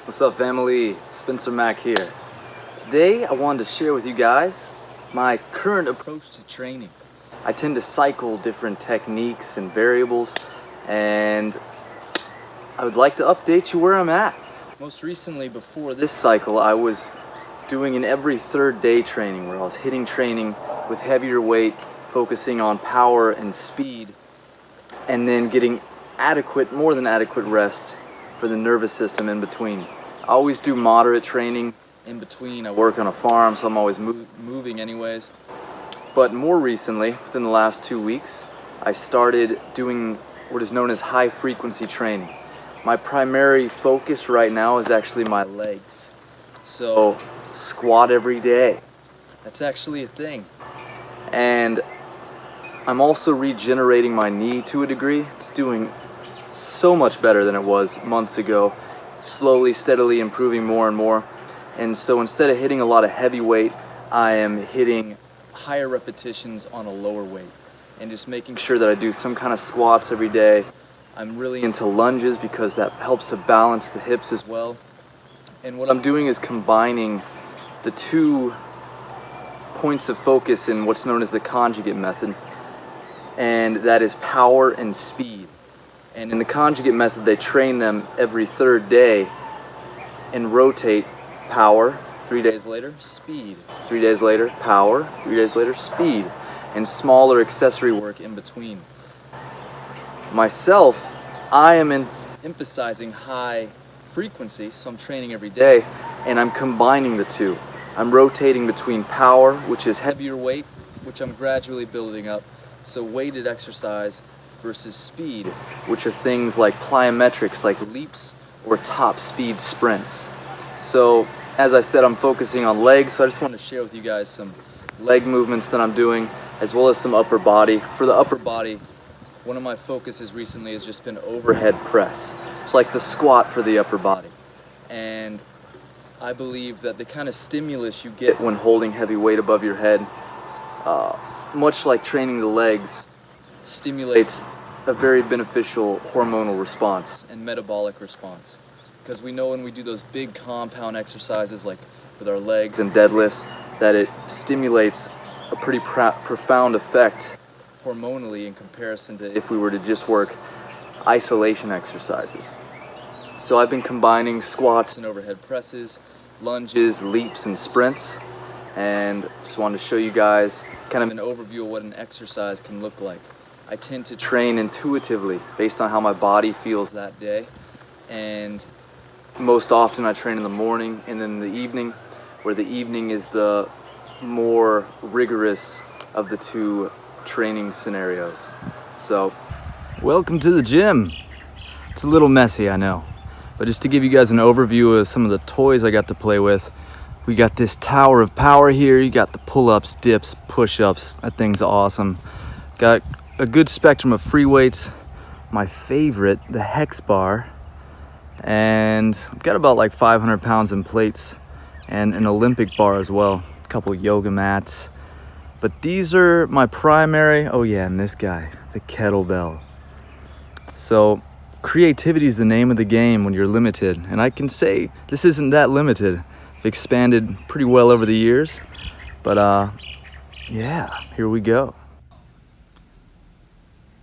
What's up, family? Spencer-Mack here. Today I wanted to share with you guys my current approach to training. I tend to cycle different techniques and variables, and I would like to update you where I'm at. Most recently, before this cycle, I was doing an every third day training where I was hitting training with heavier weight, focusing on power and speed, and then getting more than adequate rest for the nervous system in between. I always do moderate training in between. I work on a farm, so I'm always moving anyways. But more recently, within the last 2 weeks, I started doing what is known as high frequency training. My primary focus right now is actually my legs. So, squat every day. That's actually a thing. And I'm also regenerating my knee to a degree. It's doing so much better than it was months ago. Slowly, steadily improving more and more. And so instead of hitting a lot of heavy weight, I am hitting higher repetitions on a lower weight and just making sure that I do some kind of squats every day. I'm really into lunges because that helps to balance the hips as well. And what I'm doing is combining the 2 points of focus in what's known as the conjugate method, and that is power and speed. And in the conjugate method, they train them every third day and rotate power, 3 days later, speed, 3 days later, power, 3 days later, speed, and smaller accessory work in between. Myself, I am emphasizing high frequency, so I'm training every day, and I'm combining the 2. I'm rotating between power, which is heavier weight, which I'm gradually building up, so weighted exercise, versus speed, which are things like plyometrics, like leaps or top speed sprints. So, as I said, I'm focusing on legs, so I just wanted to share with you guys some leg movements that I'm doing, as well as some upper body. For the upper body, one of my focuses recently has just been overhead press. It's like the squat for the upper body. And I believe that the kind of stimulus you get when holding heavy weight above your head, much like training the legs, stimulates a very beneficial hormonal response and metabolic response. Because we know when we do those big compound exercises like with our legs and deadlifts, that it stimulates a pretty profound effect hormonally in comparison to if we were to just work isolation exercises. So I've been combining squats and overhead presses, lunges, leaps, and sprints, and just wanted to show you guys kind of an overview of what an exercise can look like. I tend to train intuitively based on how my body feels that day, and most often I train in the morning and then in the evening, where the evening is the more rigorous of the 2 training scenarios. So, welcome to the gym. It's a little messy, I know, but just to give you guys an overview of some of the toys I got to play with, we got this tower of power here. You got the pull-ups, dips, push-ups. That thing's awesome. Got a good spectrum of free weights. My favorite, the hex bar, and I've got about like 500 pounds in plates and an Olympic bar as well, a couple yoga mats. But these are my primary, oh yeah, and this guy, the kettlebell. So creativity is the name of the game when you're limited, and I can say this isn't that limited. I've expanded pretty well over the years, but yeah, here we go.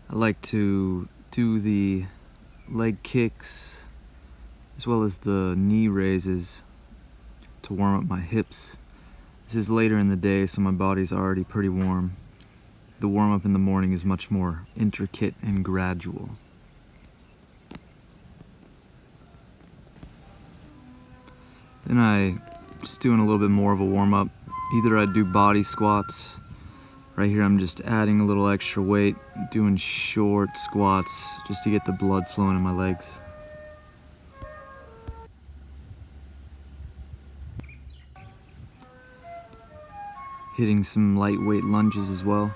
I like to do the leg kicks as well as the knee raises to warm up my hips. This is later in the day, so my body's already pretty warm. The warm up in the morning is much more intricate and gradual. Then I just doing a little bit more of a warm up. Either I do body squats. Right here I'm just adding a little extra weight, doing short squats just to get the blood flowing in my legs. Hitting some lightweight lunges as well.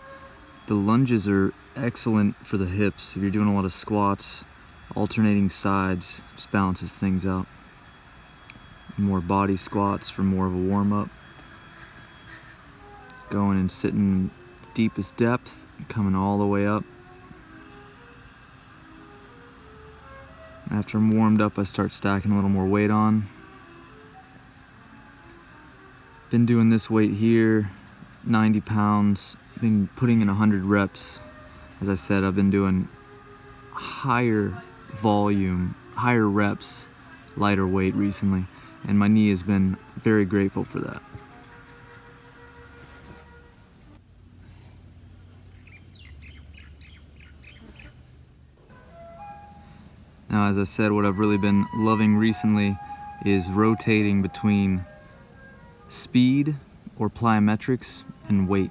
The lunges are excellent for the hips. If you're doing a lot of squats, alternating sides just balances things out. More body squats for more of a warm up. Going and sitting deepest depth, coming all the way up. After I'm warmed up, I start stacking a little more weight on, Been doing this weight here, 90 pounds, been putting in 100 reps. As I said, I've been doing higher volume, higher reps, lighter weight recently, and my knee has been very grateful for that. Now, as I said, what I've really been loving recently is rotating between speed or plyometrics and weight.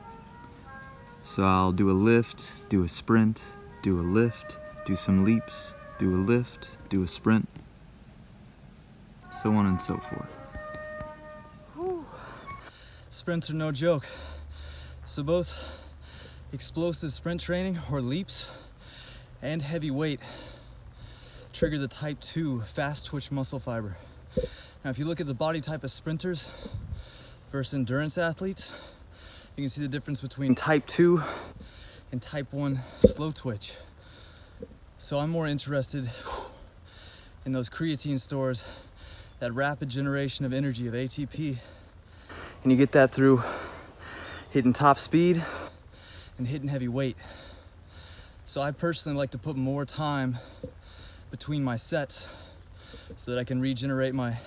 So I'll do a lift, do a sprint, do a lift, do some leaps, do a lift, do a sprint, so on and so forth. Whew. Sprints are no joke. So both explosive sprint training or leaps and heavy weight trigger the type 2 fast twitch muscle fiber. Now, if you look at the body type of sprinters versus endurance athletes, you can see the difference between type 2 and type 1 slow twitch. So I'm more interested in those creatine stores, that rapid generation of energy, of ATP. And you get that through hitting top speed and hitting heavy weight. So I personally like to put more time between my sets so that I can regenerate my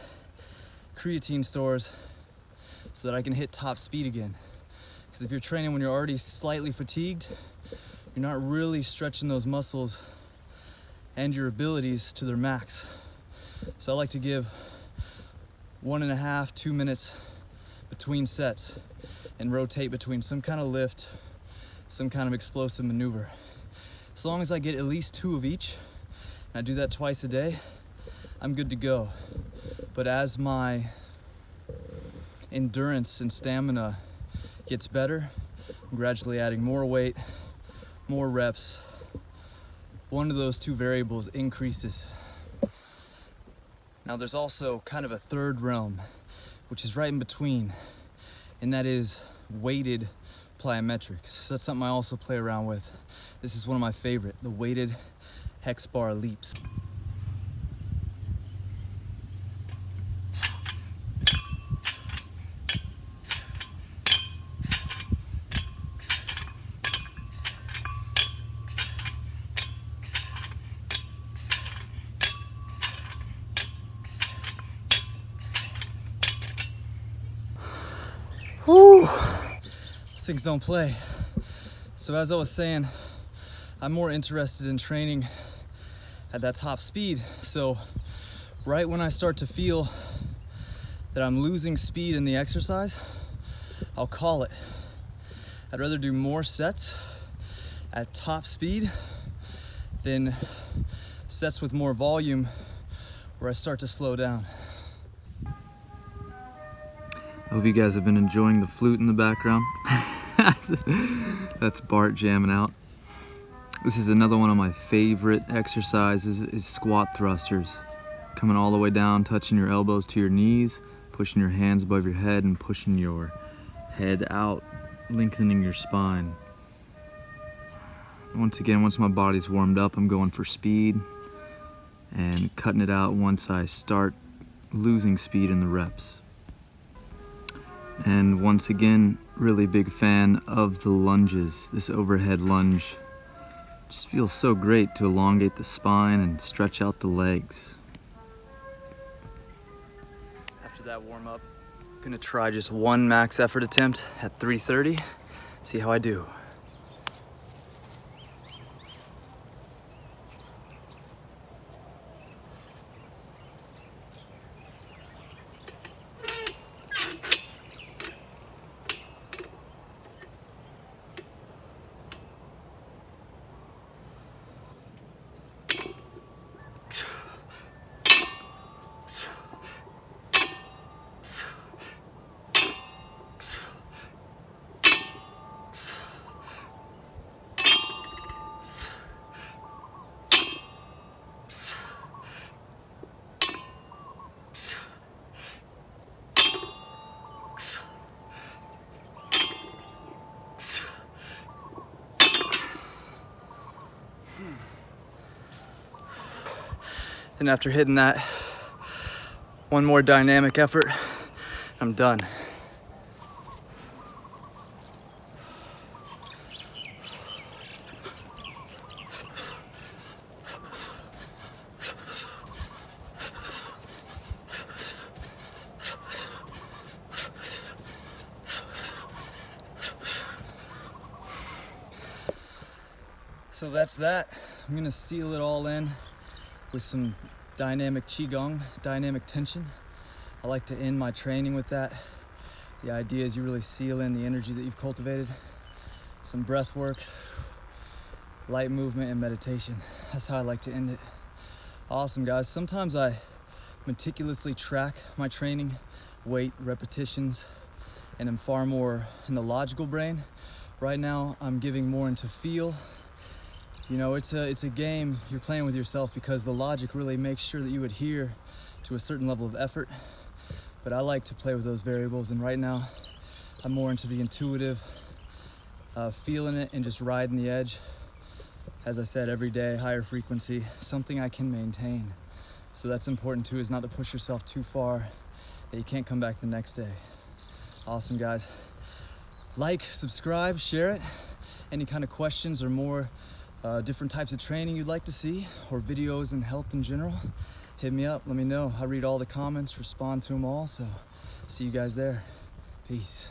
creatine stores so that I can hit top speed again. Because if you're training when you're already slightly fatigued, you're not really stretching those muscles and your abilities to their max. So I like to give 1.5 to 2 minutes between sets and rotate between some kind of lift, some kind of explosive maneuver. As long as I get at least 2 of each, and I do that twice a day, I'm good to go. But as my endurance and stamina gets better, I'm gradually adding more weight, more reps. One of those 2 variables increases. Now there's also kind of a third realm, which is right in between, and that is weighted plyometrics. So that's something I also play around with. This is one of my favorite, the weighted hex bar leaps. Whew. These things don't play. So as I was saying, I'm more interested in training at that top speed. So right when I start to feel that I'm losing speed in the exercise, I'll call it. I'd rather do more sets at top speed than sets with more volume where I start to slow down. I hope you guys have been enjoying the flute in the background. That's Bart jamming out. This is another one of my favorite exercises, is squat thrusters. Coming all the way down, touching your elbows to your knees, pushing your hands above your head and pushing your head out, lengthening your spine. Once again, once my body's warmed up, I'm going for speed and cutting it out once I start losing speed in the reps. And once again, really big fan of the lunges. This overhead lunge just feels so great to elongate the spine and stretch out the legs. After that warm up, I'm gonna try just one max effort attempt at 330, see how I do. And after hitting that, one more dynamic effort, I'm done. So that's that. I'm gonna seal it all in with some dynamic qigong, dynamic tension. I like to end my training with that. The idea is you really seal in the energy that you've cultivated. Some breath work, light movement, and meditation. That's how I like to end it. Awesome, guys. Sometimes I meticulously track my training, weight, repetitions, and I'm far more in the logical brain. Right now, I'm giving more into feel. You know, it's a game you're playing with yourself because the logic really makes sure that you adhere to a certain level of effort. But I like to play with those variables, and right now, I'm more into the intuitive, feeling it and just riding the edge. As I said, every day, higher frequency, something I can maintain. So that's important too, is not to push yourself too far that you can't come back the next day. Awesome, guys. Like, subscribe, share it. Any kind of questions or more different types of training you'd like to see, or videos in health in general, hit me up, let me know. I read all the comments, respond to them all, so see you guys there. Peace.